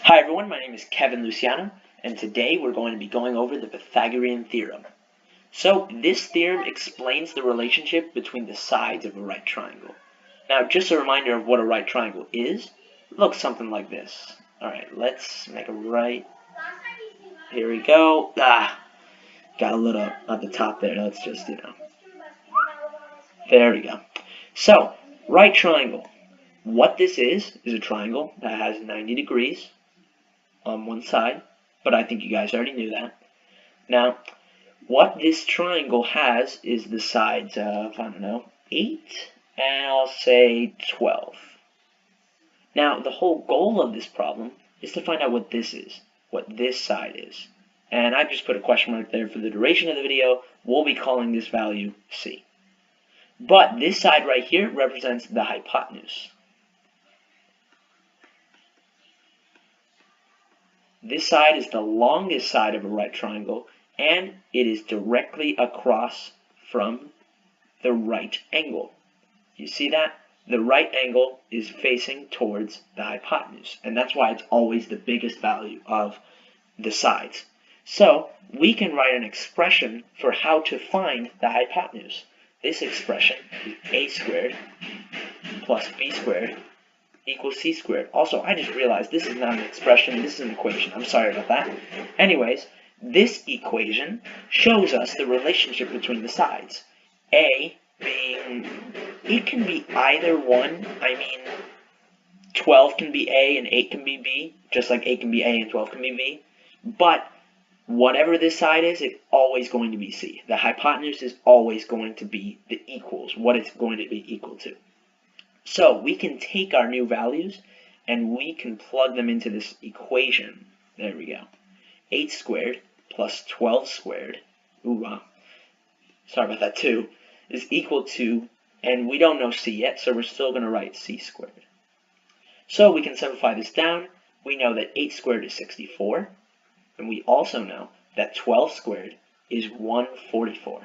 Hi everyone, my name is Kevin Luciano, and today we're going to be going over the Pythagorean Theorem. So, this theorem explains the relationship between the sides of a right triangle. Now, just a reminder of what a right triangle is, it looks something like this. Alright, let's make a right. Here we go. Got a little at the top there, let's just, There we go. So, right triangle. What this is a triangle that has 90 degrees on one side, but I think you guys already knew that. Now, what this triangle has is the sides of, 8, and I'll say 12. Now, the whole goal of this problem is to find out what this is, what this side is. And I just put a question mark there for the duration of the video. We'll be calling this value C. But this side right here represents the hypotenuse. This side is the longest side of a right triangle, and it is directly across from the right angle. You see that? The right angle is facing towards the hypotenuse, and that's why it's always the biggest value of the sides. So, we can write an expression for how to find the hypotenuse. This expression is a squared plus b squared equals c squared. Also, I just realized this is not an expression, this is an equation. I'm sorry about that. Anyways, this equation shows us the relationship between the sides. A being, it can be either one. 12 can be A and 8 can be B, just like 8 can be A and 12 can be B. But whatever this side is, it's always going to be C. The hypotenuse is always going to be the equals, what it's going to be equal to. So we can take our new values and we can plug them into this equation. There we go. 8 squared plus 12 squared, sorry about that too, is equal to, and we don't know C yet, so we're still going to write C squared. So we can simplify this down. We know that 8 squared is 64, and we also know that 12 squared is 144.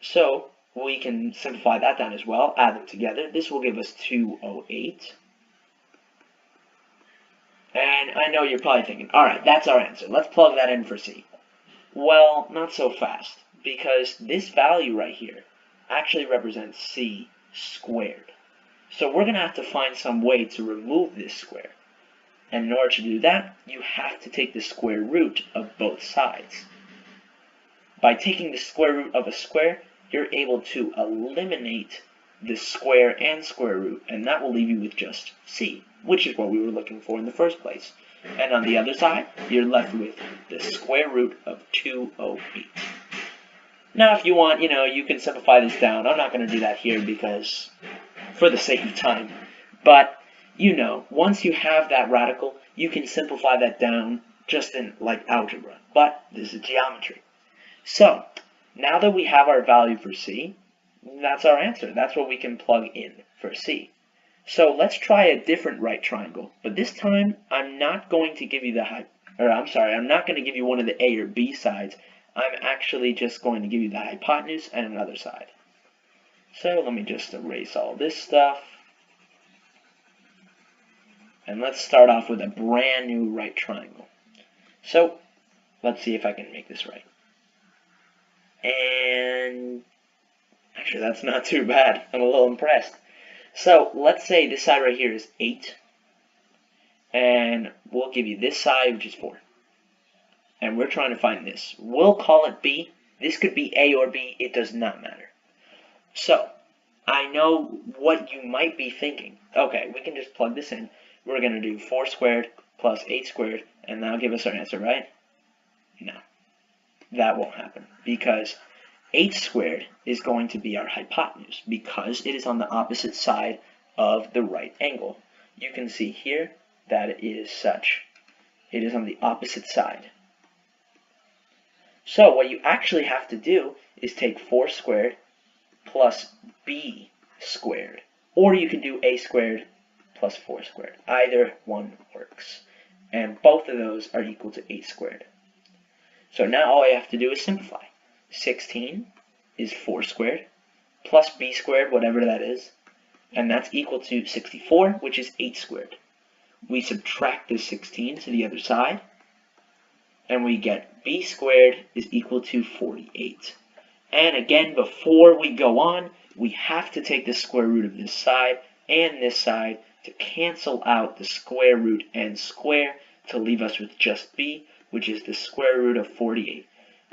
So we can simplify that down as well, add them together. This will give us 208. And I know you're probably thinking, alright, that's our answer. Let's plug that in for C. Well, not so fast, because this value right here actually represents C squared. So we're going to have to find some way to remove this square. And in order to do that, you have to take the square root of both sides. By taking the square root of a square, you're able to eliminate the square and square root, and that will leave you with just C, which is what we were looking for in the first place. And on the other side, you're left with the square root of 208. Now, if you want, you can simplify this down. I'm not going to do that here because, for the sake of time. But, once you have that radical, you can simplify that down just in, like, algebra. But this is geometry. So, now that we have our value for C, that's our answer. That's what we can plug in for C. So let's try a different right triangle. But this time, I'm not going to give you I'm not going to give you one of the A or B sides. I'm actually just going to give you the hypotenuse and another side. So let me just erase all this stuff. And let's start off with a brand new right triangle. So let's see if I can make this right. And actually, that's not too bad. I'm a little impressed. So let's say this side right here is 8. And we'll give you this side, which is 4. And we're trying to find this. We'll call it B. This could be A or B. It does not matter. So I know what you might be thinking. Okay, we can just plug this in. We're going to do 4 squared plus 8 squared, and that'll give us our answer, right? No. That won't happen, because 8 squared is going to be our hypotenuse, because it is on the opposite side of the right angle. You can see here that it is such. It is on the opposite side. So what you actually have to do is take 4 squared plus b squared, or you can do a squared plus 4 squared. Either one works, and both of those are equal to 8 squared. So now all I have to do is simplify. 16 is 4 squared plus b squared, whatever that is, and that's equal to 64, which is 8 squared. we subtract this 16 to the other side, and we get b squared is equal to 48. And again, before we go on, we have to take the square root of this side and this side to cancel out the square root and square to leave us with just b, which is the square root of 48.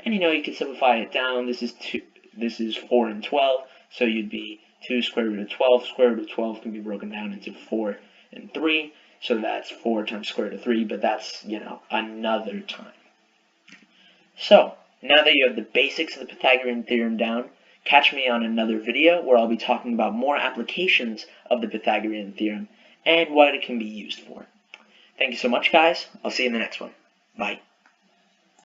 And you can simplify it down. This is 4 and 12, so you'd be 2 square root of 12. Square root of 12 can be broken down into 4 and 3, so that's 4 times square root of 3, but that's, another time. So, now that you have the basics of the Pythagorean theorem down, catch me on another video where I'll be talking about more applications of the Pythagorean theorem and what it can be used for. Thank you so much, guys. I'll see you in the next one. Bye.